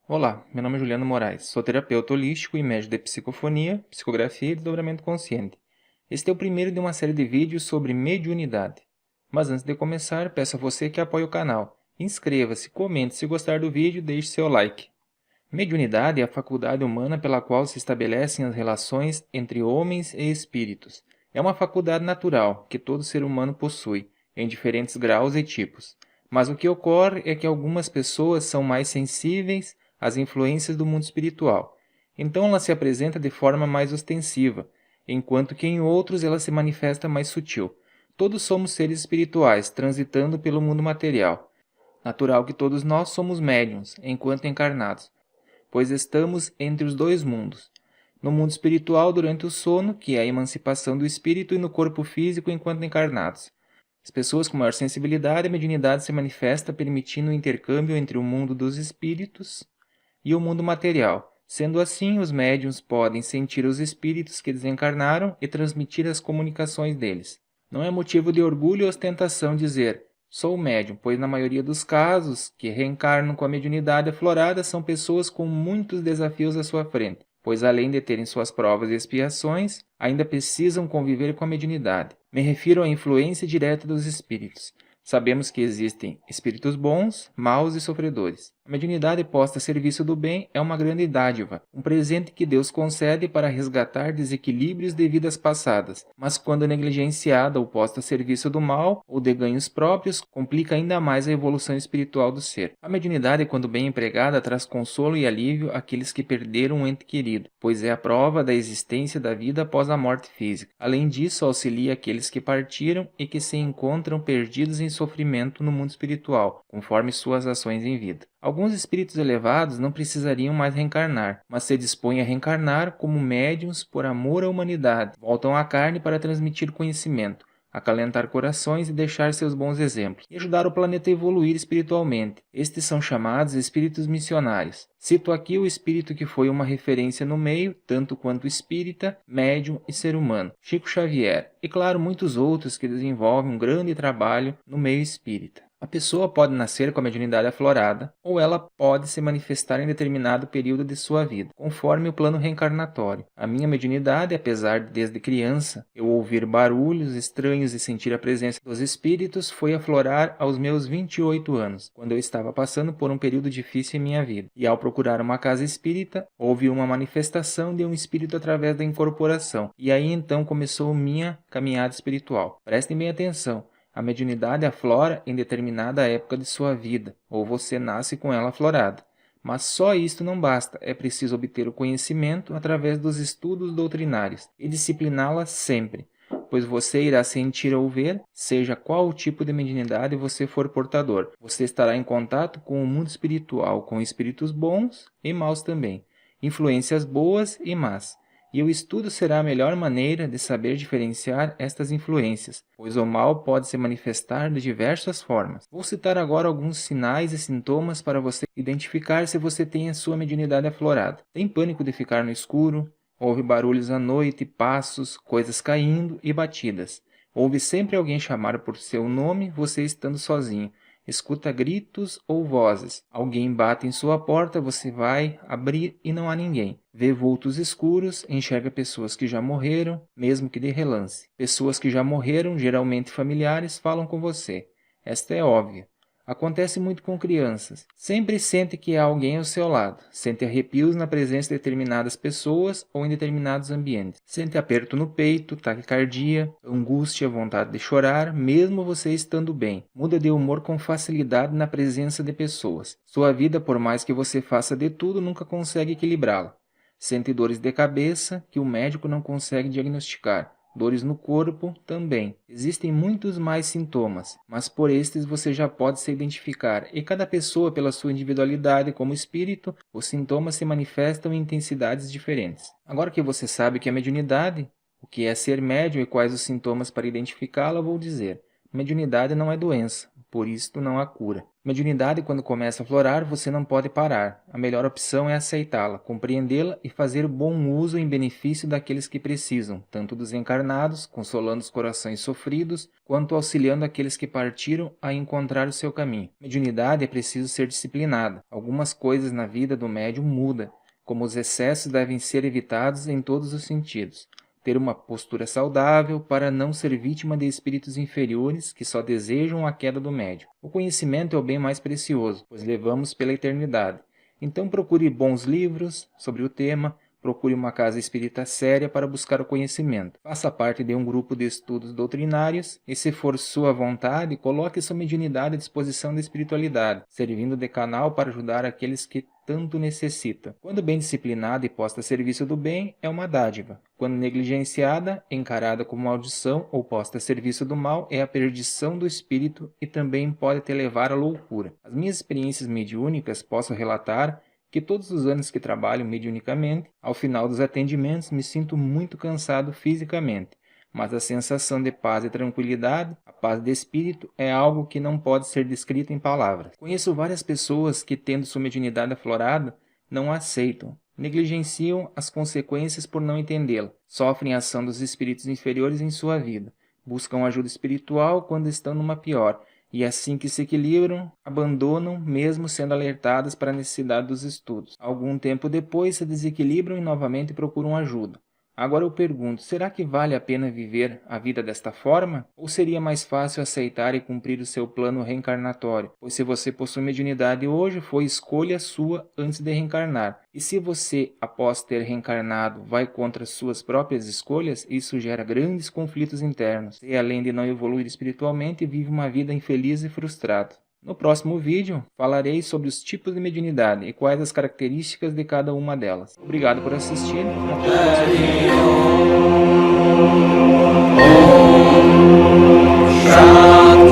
Olá, meu nome é Juliano Moraes, sou terapeuta holístico e médium de psicofonia, psicografia e desdobramento consciente. Este é o primeiro de uma série de vídeos sobre mediunidade. Mas antes de começar, peço a você que apoie o canal. Inscreva-se, comente se gostar do vídeo e deixe seu like. Mediunidade é a faculdade humana pela qual se estabelecem as relações entre homens e espíritos. É uma faculdade natural que todo ser humano possui, em diferentes graus e tipos. Mas o que ocorre é que algumas pessoas são mais sensíveis às influências do mundo espiritual. Então ela se apresenta de forma mais ostensiva, enquanto que em outros ela se manifesta mais sutil. Todos somos seres espirituais, transitando pelo mundo material. Natural que todos nós somos médiuns, enquanto encarnados, pois estamos entre os dois mundos. No mundo espiritual durante o sono, que é a emancipação do espírito, e no corpo físico enquanto encarnados. As pessoas com maior sensibilidade e mediunidade se manifesta permitindo o intercâmbio entre o mundo dos espíritos e o mundo material. Sendo assim, os médiuns podem sentir os espíritos que desencarnaram e transmitir as comunicações deles. Não é motivo de orgulho e ostentação dizer sou médium, pois na maioria dos casos que reencarnam com a mediunidade aflorada são pessoas com muitos desafios à sua frente, pois além de terem suas provas e expiações, ainda precisam conviver com a mediunidade. Me refiro à influência direta dos espíritos. Sabemos que existem espíritos bons, maus e sofredores. A mediunidade posta a serviço do bem é uma grande dádiva, um presente que Deus concede para resgatar desequilíbrios de vidas passadas, mas quando negligenciada ou posta a serviço do mal ou de ganhos próprios, complica ainda mais a evolução espiritual do ser. A mediunidade, quando bem empregada, traz consolo e alívio àqueles que perderam um ente querido, pois é a prova da existência da vida após a morte física. Além disso, auxilia aqueles que partiram e que se encontram perdidos em sofrimento no mundo espiritual, conforme suas ações em vida. Alguns espíritos elevados não precisariam mais reencarnar, mas se dispõem a reencarnar como médiuns por amor à humanidade. Voltam à carne para transmitir conhecimento, acalentar corações e deixar seus bons exemplos, e ajudar o planeta a evoluir espiritualmente. Estes são chamados espíritos missionários. Cito aqui o espírito que foi uma referência no meio, tanto quanto espírita, médium e ser humano, Chico Xavier, e claro, muitos outros que desenvolvem um grande trabalho no meio espírita. A pessoa pode nascer com a mediunidade aflorada, ou ela pode se manifestar em determinado período de sua vida, conforme o plano reencarnatório. A minha mediunidade, apesar de desde criança eu ouvir barulhos estranhos e sentir a presença dos espíritos, foi aflorar aos meus 28 anos, quando eu estava passando por um período difícil em minha vida. E ao procurar uma casa espírita, houve uma manifestação de um espírito através da incorporação, e aí então começou minha caminhada espiritual. Prestem bem atenção. A mediunidade aflora em determinada época de sua vida, ou você nasce com ela aflorada. Mas só isto não basta, é preciso obter o conhecimento através dos estudos doutrinários e discipliná-la sempre, pois você irá sentir ou ver, seja qual o tipo de mediunidade você for portador. Você estará em contato com o mundo espiritual, com espíritos bons e maus também, influências boas e más. E o estudo será a melhor maneira de saber diferenciar estas influências, pois o mal pode se manifestar de diversas formas. Vou citar agora alguns sinais e sintomas para você identificar se você tem a sua mediunidade aflorada. Tem pânico de ficar no escuro? Ouve barulhos à noite, passos, coisas caindo e batidas. Ouve sempre alguém chamar por seu nome, você estando sozinho. Escuta gritos ou vozes. Alguém bate em sua porta, você vai abrir e não há ninguém. Vê vultos escuros, enxerga pessoas que já morreram, mesmo que de relance. Pessoas que já morreram, geralmente familiares, falam com você. Esta é óbvia. Acontece muito com crianças. Sempre sente que há alguém ao seu lado. Sente arrepios na presença de determinadas pessoas ou em determinados ambientes. Sente aperto no peito, taquicardia, angústia, vontade de chorar, mesmo você estando bem. Muda de humor com facilidade na presença de pessoas. Sua vida, por mais que você faça de tudo, nunca consegue equilibrá-la. Sente dores de cabeça que o médico não consegue diagnosticar. Dores no corpo também. Existem muitos mais sintomas, mas por estes você já pode se identificar, e cada pessoa, pela sua individualidade como espírito, os sintomas se manifestam em intensidades diferentes. Agora que você sabe o que é mediunidade, o que é ser médium e quais os sintomas para identificá-la, vou dizer. Mediunidade não é doença, por isto não há cura. Mediunidade, quando começa a aflorar, você não pode parar. A melhor opção é aceitá-la, compreendê-la e fazer bom uso em benefício daqueles que precisam, tanto dos encarnados, consolando os corações sofridos, quanto auxiliando aqueles que partiram a encontrar o seu caminho. Mediunidade é preciso ser disciplinada. Algumas coisas na vida do médium mudam, como os excessos devem ser evitados em todos os sentidos. Ter uma postura saudável para não ser vítima de espíritos inferiores que só desejam a queda do médium. O conhecimento é o bem mais precioso, pois levamos pela eternidade. Então procure bons livros sobre o tema, procure uma casa espírita séria para buscar o conhecimento. Faça parte de um grupo de estudos doutrinários e, se for sua vontade, coloque sua mediunidade à disposição da espiritualidade, servindo de canal para ajudar aqueles que tanto necessita. Quando bem disciplinada e posta a serviço do bem, é uma dádiva. Quando negligenciada, encarada como maldição ou posta a serviço do mal, é a perdição do espírito e também pode te levar à loucura. As minhas experiências mediúnicas posso relatar que todos os anos que trabalho mediunicamente, ao final dos atendimentos me sinto muito cansado fisicamente, mas a sensação de paz e tranquilidade, a paz de espírito, é algo que não pode ser descrito em palavras. Conheço várias pessoas que, tendo sua mediunidade aflorada, não a aceitam, negligenciam as consequências por não entendê-la, sofrem a ação dos espíritos inferiores em sua vida, buscam ajuda espiritual quando estão numa pior, e assim que se equilibram, abandonam, mesmo sendo alertadas para a necessidade dos estudos. Algum tempo depois se desequilibram e novamente procuram ajuda. Agora eu pergunto, será que vale a pena viver a vida desta forma? Ou seria mais fácil aceitar e cumprir o seu plano reencarnatório? Pois se você possui mediunidade hoje, foi escolha sua antes de reencarnar. E se você, após ter reencarnado, vai contra suas próprias escolhas, isso gera grandes conflitos internos. E além de não evoluir espiritualmente, vive uma vida infeliz e frustrada. No próximo vídeo, falarei sobre os tipos de mediunidade e quais as características de cada uma delas. Obrigado por assistir. Até o próximo vídeo.